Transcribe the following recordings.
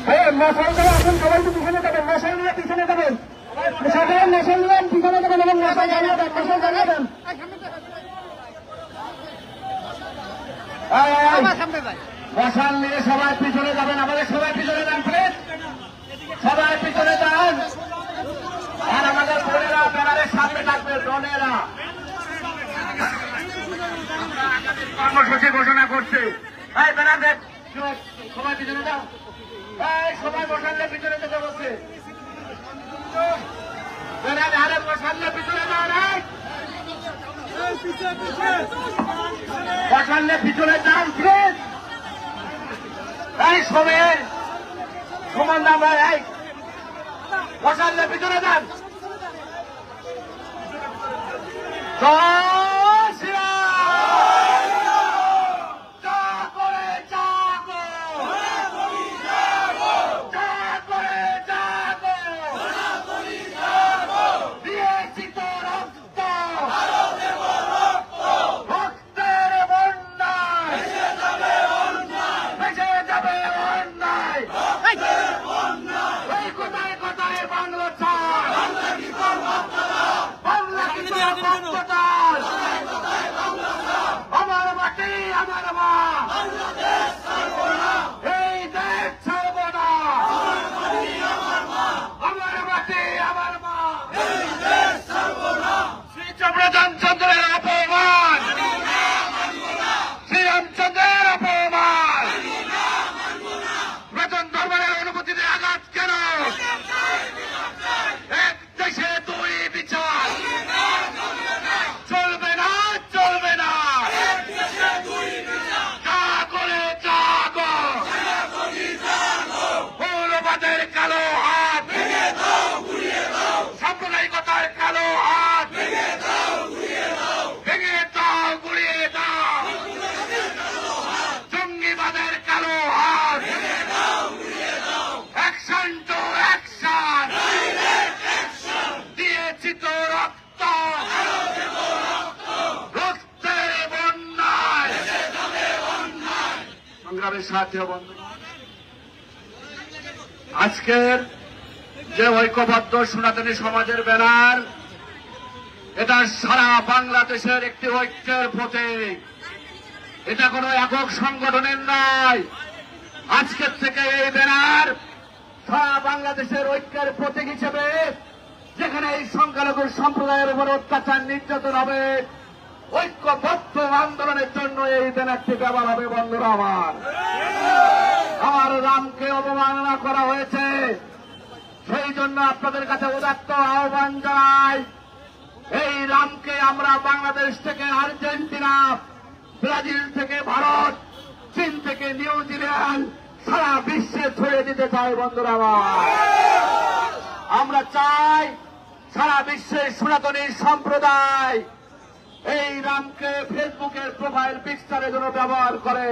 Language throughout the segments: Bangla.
মশাল করে আসুন, সবাই তো পিছনে যাবেন, মশাল নিয়ে পিছনে যাবেন, সবাই মশাল নিয়ে পিছনে যাবেন এবং মশাল জানিয়ে দেন, মশাল জানিয়ে দেন। মশাল নিয়ে সবাই পিছনে যাবেন, আমাদের সবাই পিছনে যান প্লিজ, সবাই পিছনে যান। আর আমাদের বোনেরা ব্যানারের সামনে থাকবে, ডনেরা কর্মসূচি ঘোষণা করছে। এই ব্যানার দেখ, সবাই পিছনে যাও, সবাই মশালের পিছনে যেতে বলছে, ব্যানার মশালের পিছনে যাও, নাই মশালের পিছনে যান প্লিজ। এই সময়ের সমান আমরা এই মশালের পিছনে যান। আমার মাটি আমার মা, এই দেশ ছাড়ব না, আমার মাটি আমার মা, শ্রীরামচন্দ্রের অপমান, শ্রীরামচন্দ্রের অপমান, বেতন দরবারের অনুমতিতে আঘাত কেন? এক দেশে দুই বিচার চলবে না, চলবে না। মৌলবাদের কালো হাত, সাম্প্রদায়িকতার কালো হাত ভেঙে দাও, গুড়িয়ে দাও, জঙ্গিবাদের কালো হাত অ্যাকশন টু অ্যাকশন, দিয়েছি তো রক্ত, রক্তের বন্যায়, সংগ্রামের সাথে বন্ধু। আজকের যে ঐক্যবদ্ধ সনাতনী সমাজের ব্যানার, এটা সারা বাংলাদেশের একটি ঐক্যের প্রতীক, এটা কোনো একক সংগঠনের নয়। আজকের থেকে এই ব্যানার সারা বাংলাদেশের ঐক্যের প্রতীক হিসেবে, যেখানে এই সংখ্যালঘু সম্প্রদায়ের উপর অত্যাচার নির্যাতন হবে, ঐক্যবদ্ধ আন্দোলনের জন্য এই ব্যানারটি ব্যবহার হবে। বন্ধুরা আমার রামকে অবমাননা করা হয়েছে, সেই জন্য আপনাদের কাছে উদাত্ত আহ্বান জানাই, এই রামকে আমরা বাংলাদেশ থেকে আর্জেন্টিনা, ব্রাজিল থেকে ভারত, চীন থেকে নিউজিল্যান্ড, সারা বিশ্বে ছড়িয়ে দিতে চাই। বন্ধুরা আমরা চাই সারা বিশ্বের সনাতনী সম্প্রদায় এই রামকে ফেসবুকের প্রোফাইল পিকচারের জন্য ব্যবহার করে।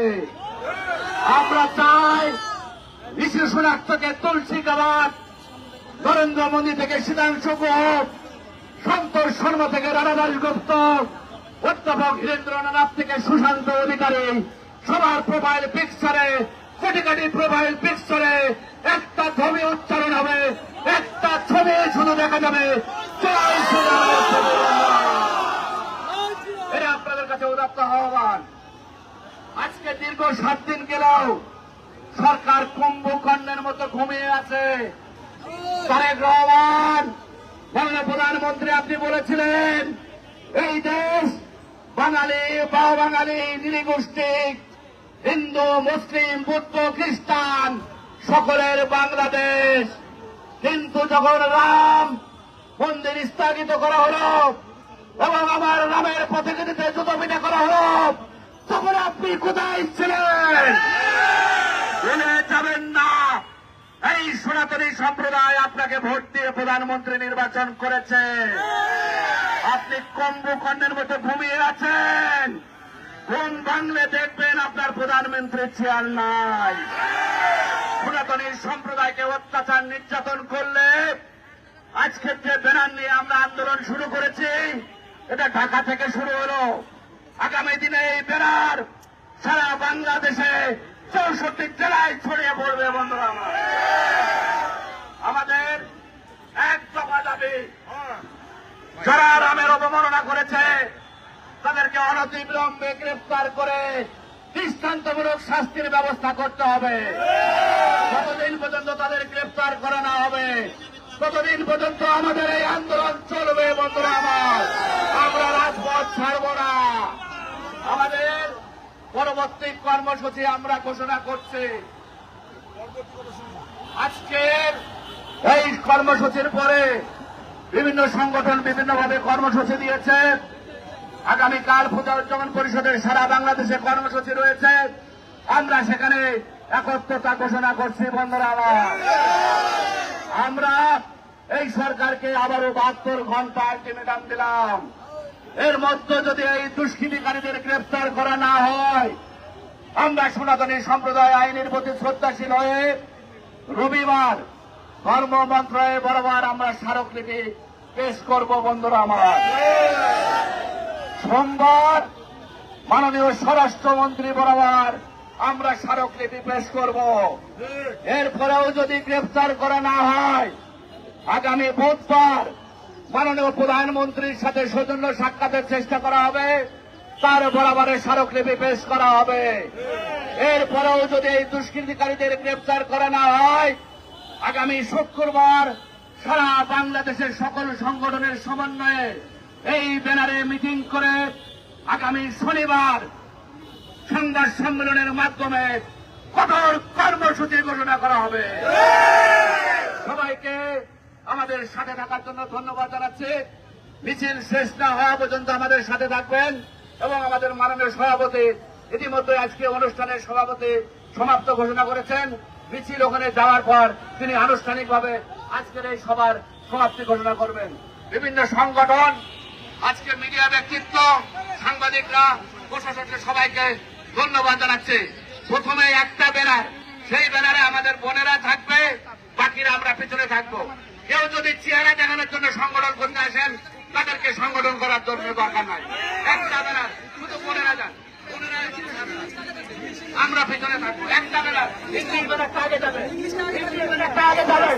আমরা চাই ঋষি সোনার থেকে তুলসী গাবাত, নরেন্দ্র মোদী থেকে শীতাংশু গুহ, সন্তোষ শর্মা থেকে রানা দাশগুপ্ত, অধ্যাপক হীরেন্দ্রনাথ থেকে সুশান্ত অধিকারী, সবার প্রোফাইল পিকচারে, কোটি কোটি প্রোফাইল পিকচারে একটা ছবি উচ্চারণ হবে, একটা ছবি শুধু দেখা যাবে, জয় শ্রীরাম। এটা আপনাদের কাছে উদাত্ত আহ্বান। আজকে দীর্ঘ 7 দিন গেলেও সরকার কুম্ভকর্ণের মতো ঘুমিয়ে আছে। তারেক রহমান, মাননীয় প্রধানমন্ত্রী, আপনি বলেছিলেন এই দেশ বাঙালি, বাঙালি নৃগোষ্ঠী, হিন্দু, মুসলিম, বৌদ্ধ, খ্রিস্টান সকলের বাংলাদেশ। কিন্তু যখন রাম মন্দির স্থগিত করা হলো এবং আমার রামের পথে যুদ্ধবিটা করা হলো, তখন আপনি কোথায় ছিলেন? ভুলে যাবেন না, এই সনাতনী সম্প্রদায় আপনাকে ভোট দিয়ে প্রধানমন্ত্রী নির্বাচন করেছে। আপনি কুম্ভকর্ণের মতো ঘুমিয়ে আছেন। ঘুম ভাঙলে দেখবেন আপনার প্রধানমন্ত্রী চেয়ার নাই। সনাতনী সম্প্রদায়কে অত্যাচার নির্যাতন করলে আজকের যে ব্যানার নিয়ে আমরা আন্দোলন শুরু করেছি, এটা ঢাকা থেকে শুরু হলো। আগামী দিনে এই ব্যানার সারা বাংলাদেশে 64 জেলায় ছড়িয়ে পড়বে। বন্ধুরা আমার, আমাদের এক দফা দাবি, যারা রামের অবমাননা করেছে তাদেরকে অনতিবিলম্বে গ্রেফতার করে দৃষ্টান্তমূলক শাস্তির ব্যবস্থা করতে হবে। যতদিন পর্যন্ত তাদের গ্রেফতার করা না হবে ততদিন পর্যন্ত আমাদের এই আন্দোলন চলবে। বন্ধুরা আমার, আমরা রাজপথ ছাড়ব না। আমাদের পরবর্তী কর্মসূচি আমরা ঘোষণা করছি। আজকের এই কর্মসূচির পরে বিভিন্ন সংগঠন বিভিন্নভাবে কর্মসূচি দিয়েছে। আগামীকাল পূজা উদযাপন পরিষদের সারা বাংলাদেশে কর্মসূচি রয়েছে। আমরা সেখানে একত্রতা ঘোষণা করছি। বন্ধুরা আমার, আমরা এই সরকারকে আবারও 72 ঘন্টা আলটিমেটাম দিলাম। এর মধ্যে যদি এই দুষ্কৃতিকারীদের গ্রেফতার করা না হয়, আমরা সনাতনী সম্প্রদায় আইনের প্রতি শ্রদ্ধাশীল হয়ে রবিবার ধর্ম মন্ত্রণালয়ে বরাবর আমরা স্মারকলিপি পেশ করব। বন্ধুরা আমার, সোমবার মাননীয় স্বরাষ্ট্রমন্ত্রী বরাবর আমরা স্মারকলিপি পেশ করব। এরপরেও যদি গ্রেফতার করা না হয়, আগামী বুধবার মাননীয় প্রধানমন্ত্রীর সাথে সৌজন্য সাক্ষাতের চেষ্টা করা হবে, তার বরাবরে স্মারকলিপি পেশ করা হবে। এরপরেও যদি এই দুষ্কৃতিকারীদের গ্রেফতার করা না হয়, আগামী শুক্রবার সারা বাংলাদেশের সকল সংগঠনের সমন্বয়ে এই ব্যানারে মিটিং করে আগামী শনিবার সংবাদ সম্মেলনের মাধ্যমে কঠোর কর্মসূচি ঘোষণা করা হবে। সবাইকে আমাদের সাথে থাকার জন্য ধন্যবাদ জানাচ্ছি। মিছিল শেষ না হওয়া পর্যন্ত আমাদের সাথে থাকবেন এবং আমাদের মাননীয় সভাপতি ইতিমধ্যে আজকে অনুষ্ঠানের সভাপতি সমাপ্ত ঘোষণা করেছেন। মিছিল ওখানে যাওয়ার পর তিনি আনুষ্ঠানিকভাবে আজকের এই সভার সমাপ্তি ঘোষণা করবেন। বিভিন্ন সংগঠন, আজকে মিডিয়া ব্যক্তিত্ব, সাংবাদিকরা, প্রশাসনকে সবাইকে ধন্যবাদ জানাচ্ছি। প্রথমে একটা ব্যানার, সেই ব্যানারে আমাদের বোনেরা থাকবে, বাকিরা আমরা পিছনে থাকবো। কেউ যদি চেহারা দেখানোর জন্য সংগঠন করতে আসেন, তাদেরকে সংগঠন করার জন্য দরকার নাই। একটা ব্যানার, শুধু বোনেরা যান, আমরা পিছনে থাকবো। একটা ব্যানার, ইংলিশ ব্যানারটা আগে যাবে, ইংলিশ ব্যানারটা আগে যাবে।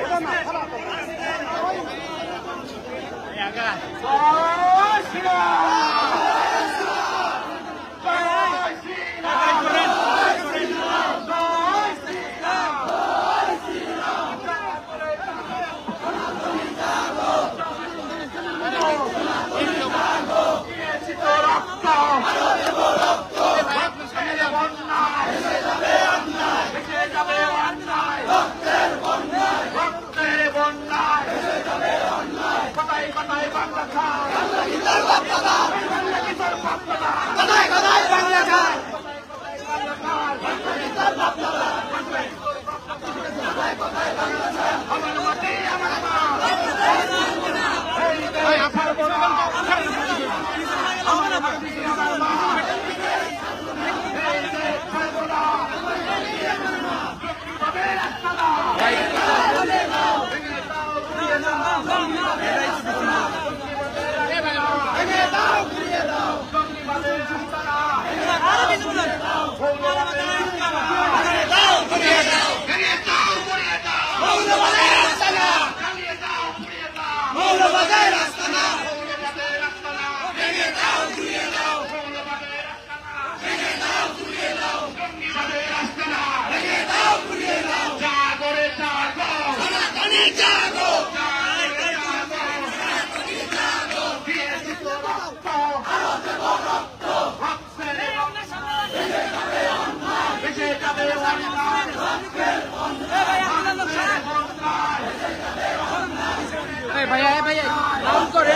ভাইয়া ভাইয়া রাউন্ড করে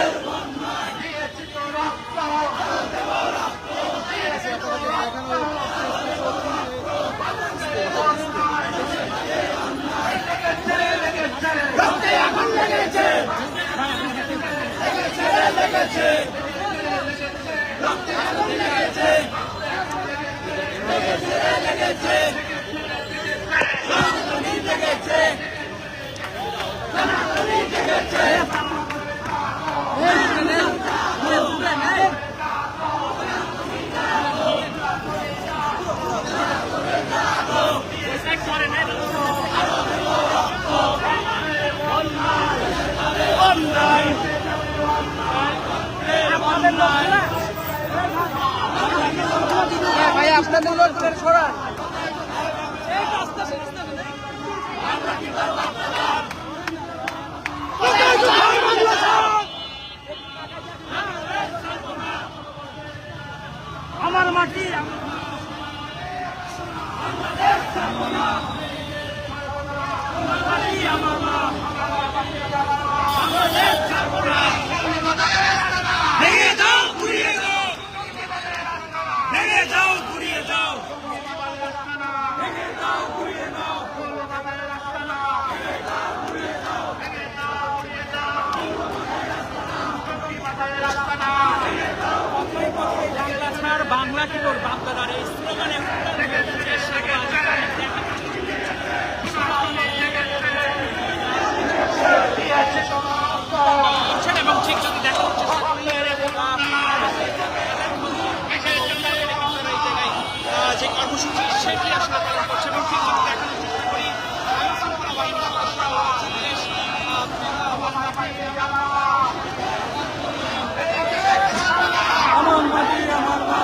তুলেন সরান। আমার মাটি ভেঙে যাও, ঘুরিয়ে যাও, ভেঙে যাও, ঘুরিয়ে যাও, বাংলা কি তোর বাপদাদার এই স্লোগানে এবং ঠিক যদি দেখা হচ্ছে যে কর্মসূচি সেটি আসলে পালন করছে এবং ঠিক যদি দেখানোর চেষ্টা করি আমার মাটি আমার মা।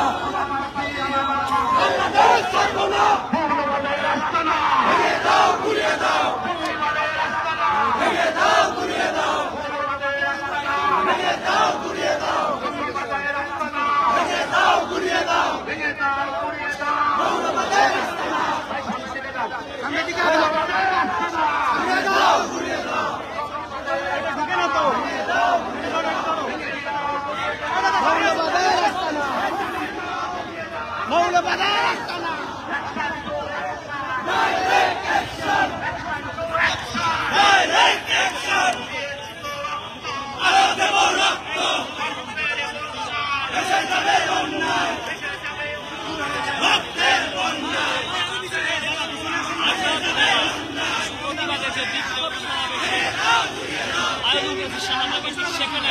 সেখানে